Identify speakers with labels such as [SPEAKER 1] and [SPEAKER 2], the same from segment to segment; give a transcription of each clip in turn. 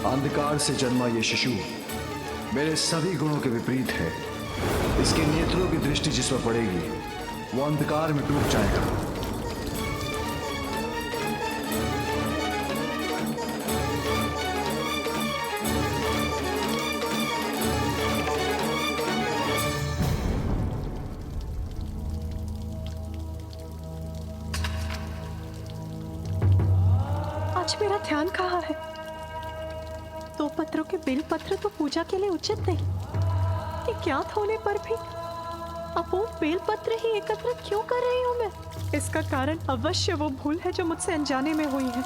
[SPEAKER 1] अंधकार से जन्मा ये शिशु मेरे सभी गुणों के विपरीत है। इसके नेत्रों की दृष्टि जिस पर पड़ेगी वो अंधकार में डूब जाएगा।
[SPEAKER 2] आज मेरा ध्यान कहाँ है? 2 पत्रों के बेलपत्र तो पूजा के लिए उचित नहीं। ये ज्ञात होने पर भी अब वो बेलपत्र ही एकत्र क्यों कर रही हूँ मैं? इसका कारण अवश्य वो भूल है जो मुझसे अनजाने में हुई है,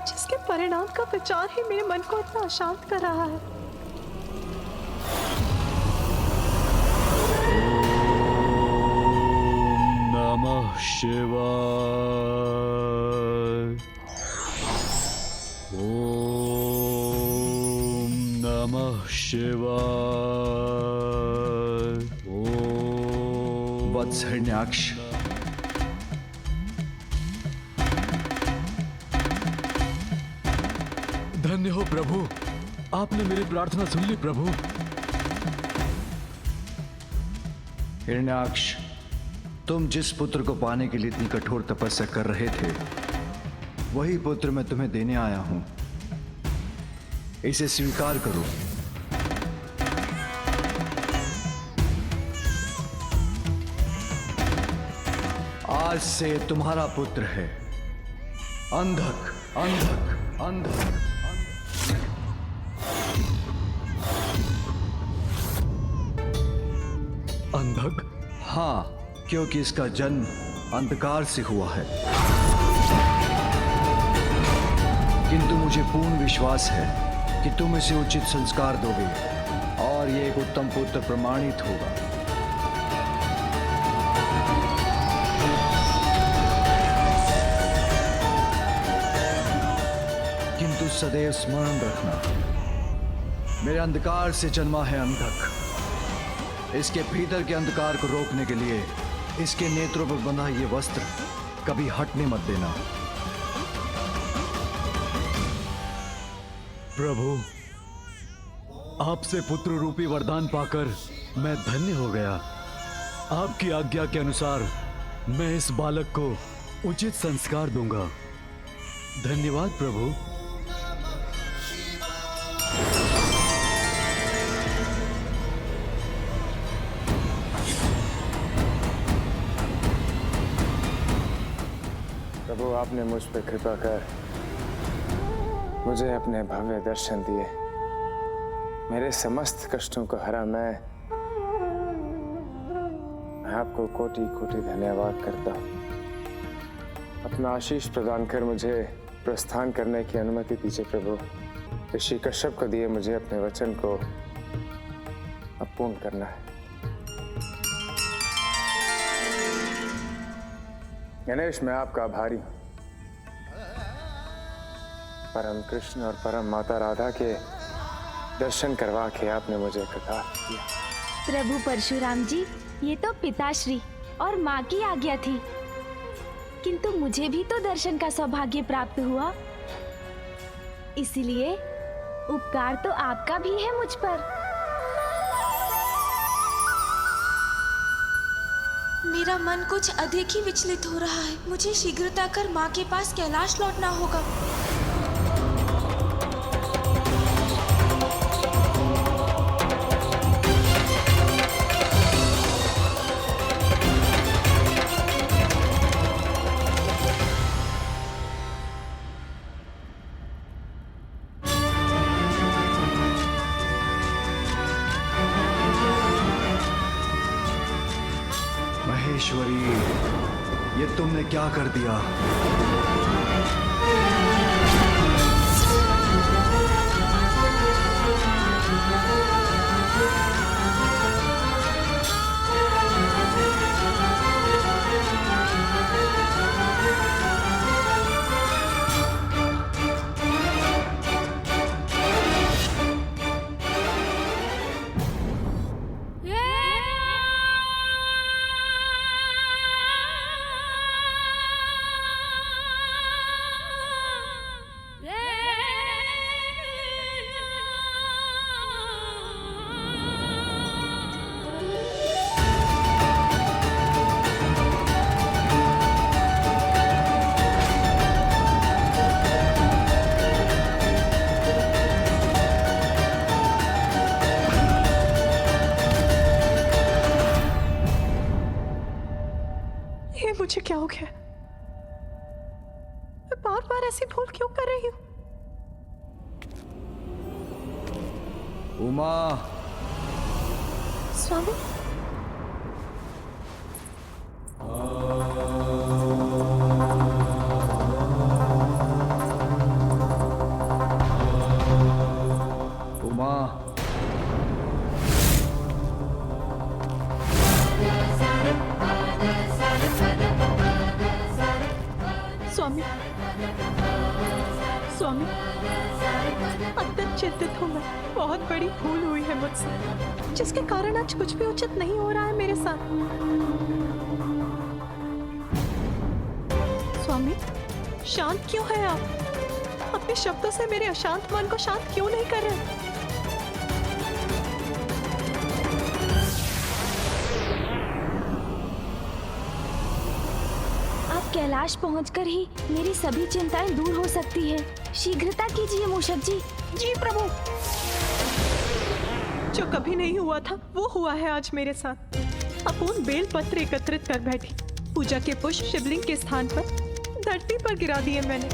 [SPEAKER 2] जिसके परिणाम का विचार ही मेरे मन को इतना अशांत कर रहा है।
[SPEAKER 3] नमः शिवाय। ओम नमः शिवाय।
[SPEAKER 1] वत्स हिरण्याक्ष,
[SPEAKER 3] धन्य हो प्रभु, आपने मेरी प्रार्थना सुन ली प्रभु।
[SPEAKER 1] हिरण्याक्ष, तुम जिस पुत्र को पाने के लिए इतनी कठोर तपस्या कर रहे थे वही पुत्र मैं तुम्हें देने आया हूं। इसे स्वीकार करो। आज से तुम्हारा पुत्र है अंधक, अंधक, अंधक।
[SPEAKER 3] अंधक?
[SPEAKER 1] हाँ, क्योंकि इसका जन्म अंधकार से हुआ है। किंतु मुझे पूर्ण विश्वास है कि तुम इसे उचित संस्कार दोगे और ये एक उत्तम पुत्र प्रमाणित होगा। किंतु सदैव स्मरण रखना, मेरे अंधकार से जन्मा है अंधक। इसके भीतर के अंधकार को रोकने के लिए इसके नेत्रों पर बंधा ये वस्त्र कभी हटने मत देना।
[SPEAKER 3] प्रभु, आपसे पुत्र रूपी वरदान पाकर मैं धन्य हो गया। आपकी आज्ञा के अनुसार मैं इस बालक को उचित संस्कार दूंगा। धन्यवाद प्रभु।
[SPEAKER 4] प्रभु, आपने मुझ पर कृपा कर मुझे अपने भव्य दर्शन दिए। मेरे समस्त कष्टों को हरा। मैं आपको कोटि कोटि धन्यवाद करता हूँ। अपना आशीष प्रदान कर मुझे प्रस्थान करने की अनुमति दीजिए प्रभु। ऋषि कश्यप को दिए मुझे अपने वचन को अब पूर्ण करना है। गणेश, मैं आपका आभारी हूं। परम कृष्ण और परम माता राधा के दर्शन करवा के आपने मुझे कृतार्थ किया।
[SPEAKER 5] प्रभु परशुराम जी, ये तो पिताश्री और माँ की आज्ञा थी, किंतु मुझे भी तो दर्शन का सौभाग्य प्राप्त हुआ। इसलिए उपकार तो आपका भी है मुझ पर।
[SPEAKER 6] मेरा मन कुछ अधिक ही विचलित हो रहा है। मुझे शीघ्रता कर माँ के पास कैलाश लौटना होगा।
[SPEAKER 1] महेश्वरी, ये तुमने क्या कर दिया?
[SPEAKER 2] ये मुझे क्या हो गया? मैं बार बार ऐसी भूल क्यों कर रही हूँ?
[SPEAKER 1] उमा,
[SPEAKER 2] स्वामी,
[SPEAKER 1] उमा,
[SPEAKER 2] स्वामी, स्वामी, अत्यंत चिंतित हूँ मैं। बहुत बड़ी भूल हुई है मुझसे, जिसके कारण आज कुछ भी उचित नहीं हो रहा है मेरे साथ। स्वामी, शांत क्यों है आप? अपने शब्दों से मेरे अशांत मन को शांत क्यों नहीं कर रहे?
[SPEAKER 5] आप कैलाश पहुंचकर ही मेरी सभी चिंताएं दूर हो सकती है। शीघ्रता कीजिए मूषक जी।
[SPEAKER 2] जी प्रभु। जो कभी नहीं हुआ था वो हुआ है आज मेरे साथ। अपूर्ण बेल पत्र एकत्रित कर बैठी। पूजा के पुष्प शिवलिंग के स्थान पर धरती पर गिरा दिए मैंने।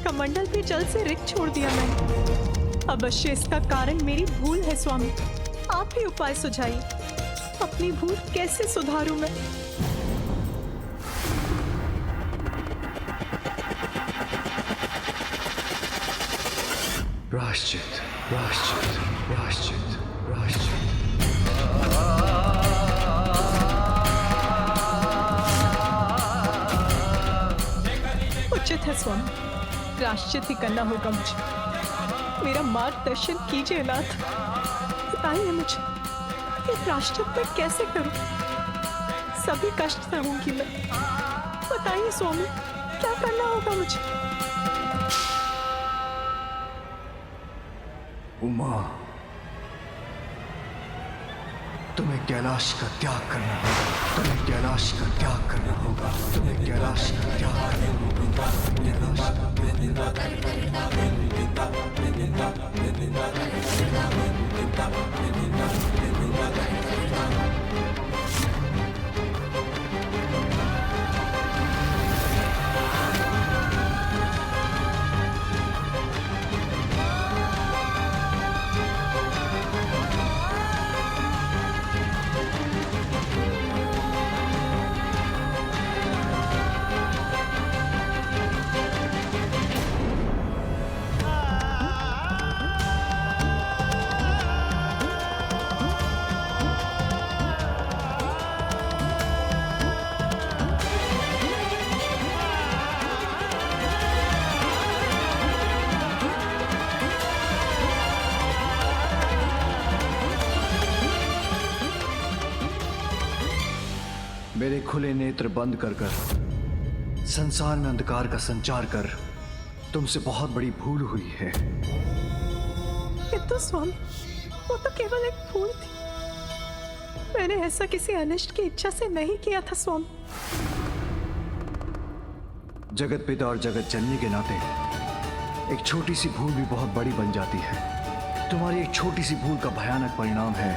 [SPEAKER 2] कमंडल भी जल से रिक्त छोड़ दिया मैंने। अवश्य इसका कारण मेरी भूल है स्वामी। आप ही उपाय सुझाइए। अपनी भूल कैसे सुधारूं मैं?
[SPEAKER 1] प्रायश्चित, प्रायश्चित, प्रायश्चित, प्रायश्चित।
[SPEAKER 2] उचित है स्वामी, प्रायश्चित ही करना होगा मुझे। मेरा मार्गदर्शन कीजिए नाथ। बताइए मुझे ये प्रायश्चित मैं कैसे करूं? सभी कष्ट सहूंगी मैं। बताइए स्वामी, क्या करना होगा मुझे?
[SPEAKER 1] उमा, तुम्हें कैलाश का त्याग करना होगा। तुम्हें कैलाश का त्याग करना होगा। तुम्हें कैलाश का त्याग करना होगा। कैलाश मेरे खुले नेत्र बंद कर संसार में अंधकार का संचार कर तुमसे बहुत बड़ी भूल हुई है।
[SPEAKER 2] किंतु स्वामी, वो तो केवल एक भूल थी। मैंने ऐसा किसी अनिष्ट की इच्छा से नहीं किया था स्वामी।
[SPEAKER 1] जगत पिता और जगत जननी के नाते एक छोटी सी भूल भी बहुत बड़ी बन जाती है। तुम्हारी एक छोटी सी भूल का भयानक परिणाम है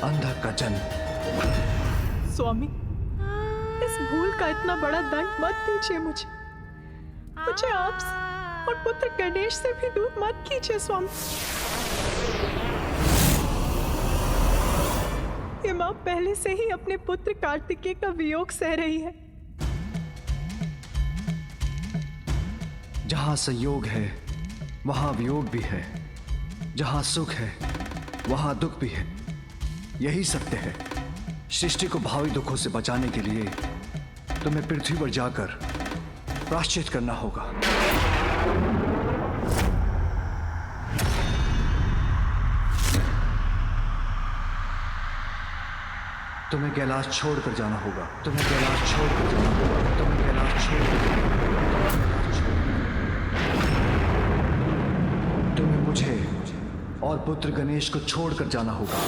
[SPEAKER 1] अंधक का जन्म।
[SPEAKER 2] स्वामी, इस भूल का इतना बड़ा दंड मत दीजिए मुझे। मुझे आपसे और पुत्र गणेश से भी दूर मत कीजिए स्वामी। ये मां पहले से ही अपने पुत्र कार्तिकेय का वियोग सह रही है।
[SPEAKER 1] जहां संयोग है वहां वियोग भी है। जहां सुख है वहां दुख भी है। यही सत्य है। सृष्टि को भावी दुखों से बचाने के लिए तुम्हें पृथ्वी पर जाकर प्रायश्चित करना होगा। तुम्हें कैलाश छोड़कर जाना होगा। तुम्हें कैलाश छोड़कर जाना होगा। तुम्हें कैलाश छोड़कर जाना होगा। तुम्हें मुझे और पुत्र गणेश को छोड़कर जाना होगा।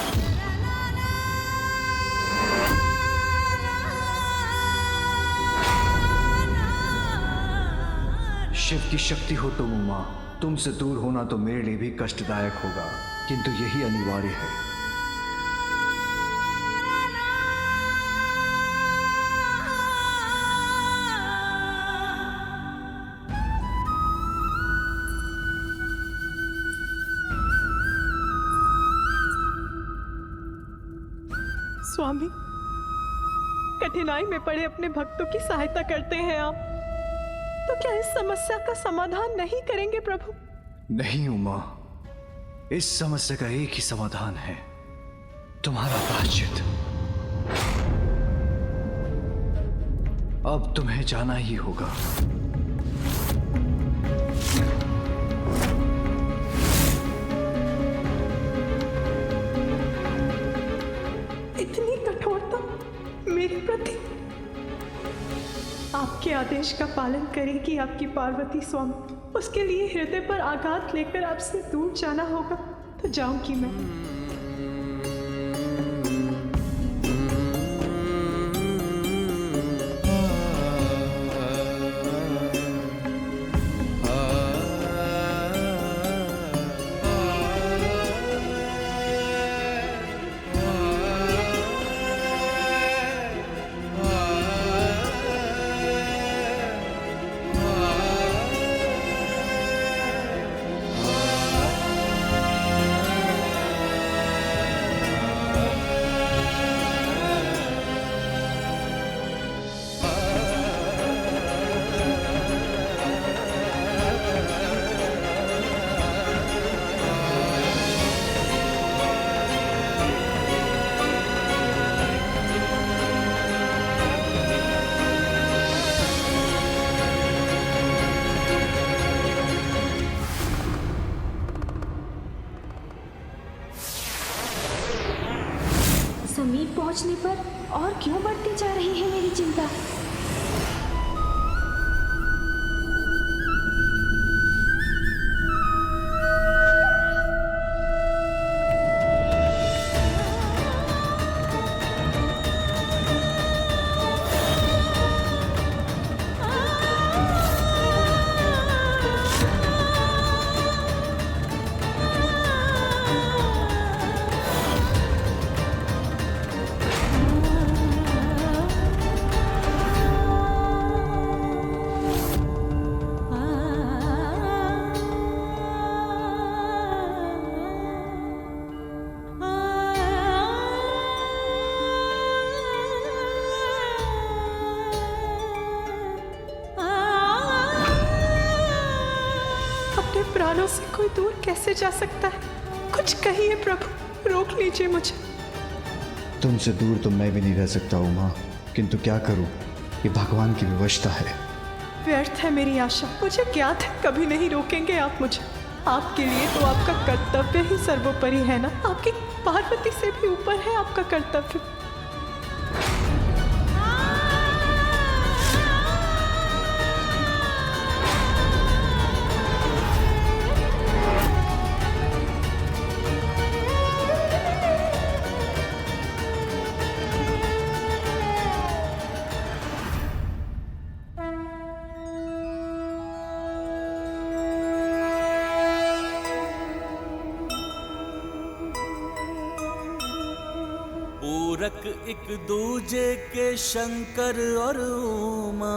[SPEAKER 1] शिव की शक्ति हो तुम उमा। तुमसे दूर होना तो मेरे लिए भी कष्टदायक होगा, किंतु यही अनिवार्य है।
[SPEAKER 2] स्वामी, कठिनाई में पड़े अपने भक्तों की सहायता करते हैं आप, तो क्या इस समस्या का समाधान नहीं करेंगे प्रभु?
[SPEAKER 1] नहीं उमा, इस समस्या का एक ही समाधान है, तुम्हारा प्रायश्चित। अब तुम्हें जाना ही होगा।
[SPEAKER 2] इतनी कठोरता मेरे प्रति? आपके आदेश का पालन करेगी आपकी पार्वती स्वामी। उसके लिए हृदय पर आघात लेकर आपसे दूर जाना होगा तो जाऊंगी मैं।
[SPEAKER 5] समीप पहुंचने पर और क्यों बढ़ती जा रही है मेरी चिंता?
[SPEAKER 2] प्राणों से कोई दूर कैसे जा सकता है? कुछ कहिए प्रभु, रोक लीजिए मुझे।
[SPEAKER 1] तुमसे दूर तो मैं भी नहीं रह सकता उमा, किंतु क्या करूं, ये भगवान की विवशता है।
[SPEAKER 2] व्यर्थ है मेरी आशा। मुझे ज्ञात है कभी नहीं रोकेंगे आप मुझे। आपके लिए तो आपका कर्तव्य ही सर्वोपरि है ना। आपकी पार्वती से भी ऊपर है आपका कर्तव्य।
[SPEAKER 7] पूरक एक दूजे के शंकर और उमा,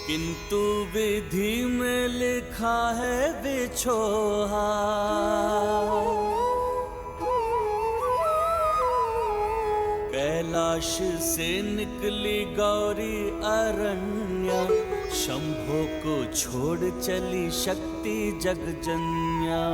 [SPEAKER 7] किंतु विधि में लिखा है बिछोहा। कैलाश से निकली गौरी अरण्या, शंभो को छोड़ चली शक्ति जगजन्या।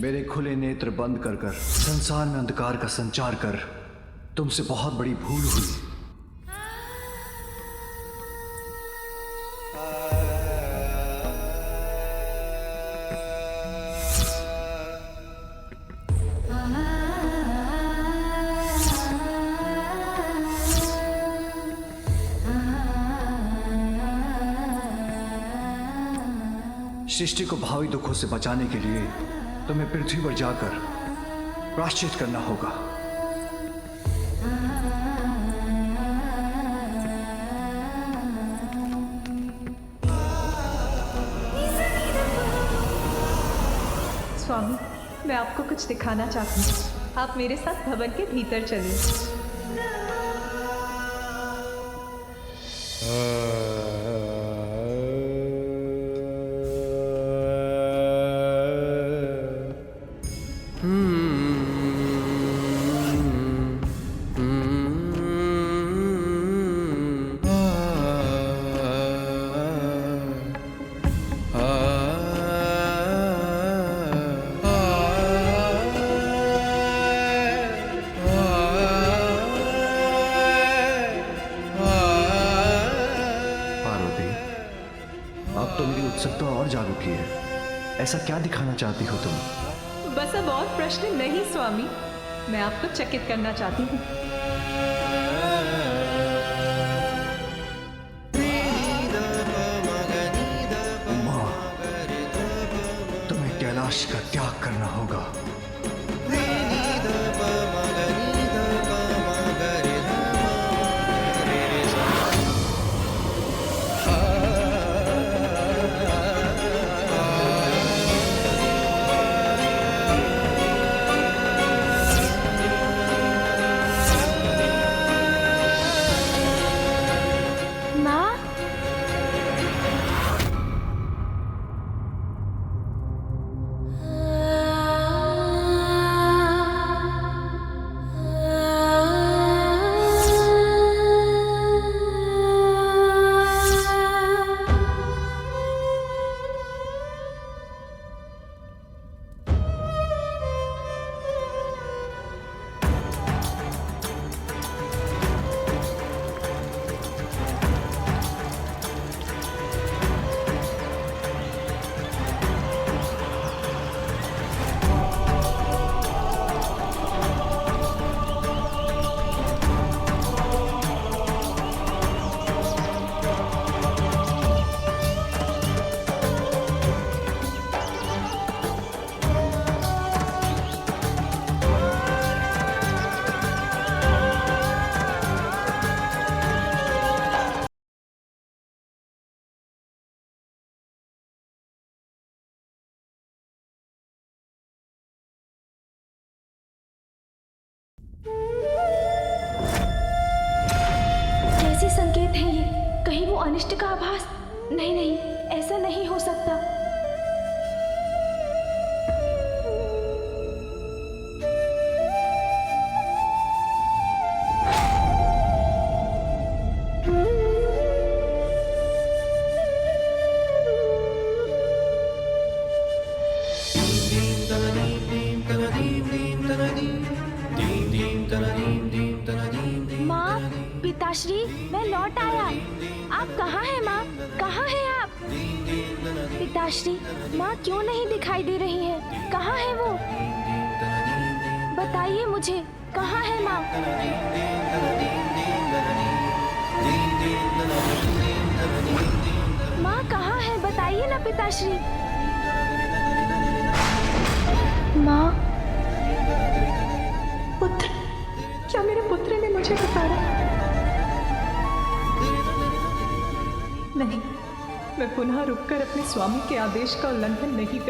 [SPEAKER 1] मेरे खुले नेत्र बंद कर कर संसार में अंधकार का संचार कर तुमसे बहुत बड़ी भूल हुई। सृष्टि को भावी दुखों से बचाने के लिए तुम्हें पृथ्वी पर जाकर प्रायश्चित करना होगा।
[SPEAKER 2] स्वामी, मैं आपको कुछ दिखाना चाहती हूँ। आप मेरे साथ भवन के भीतर चलिए।
[SPEAKER 1] अब तो मेरी उत्सुकता और जाग उठी है। ऐसा क्या दिखाना चाहती हो तुम?
[SPEAKER 2] बस अब और प्रश्न नहीं स्वामी, मैं आपको चकित करना चाहती हूँ।
[SPEAKER 1] माँ, तुम्हें कैलाश का त्याग करना होगा।
[SPEAKER 5] कैसे संकेत हैं ये? कहीं वो अनिष्ट का आभास? नहीं नहीं, ऐसा नहीं हो सकता। माँ, पिताश्री, मैं लौट आया। आप कहाँ हैं माँ? कहाँ हैं आप? पिताश्री, माँ क्यों नहीं दिखाई दे रही हैं? कहाँ है वो? बताइए मुझे, कहाँ है माँ? माँ कहाँ है? बताइए ना पिताश्री। माँ,
[SPEAKER 2] पुत्र, क्या मेरे पुत्र ने मुझे पुकारा? नहीं, मैं पुनः रुककर अपने स्वामी के आदेश का उल्लंघन नहीं कर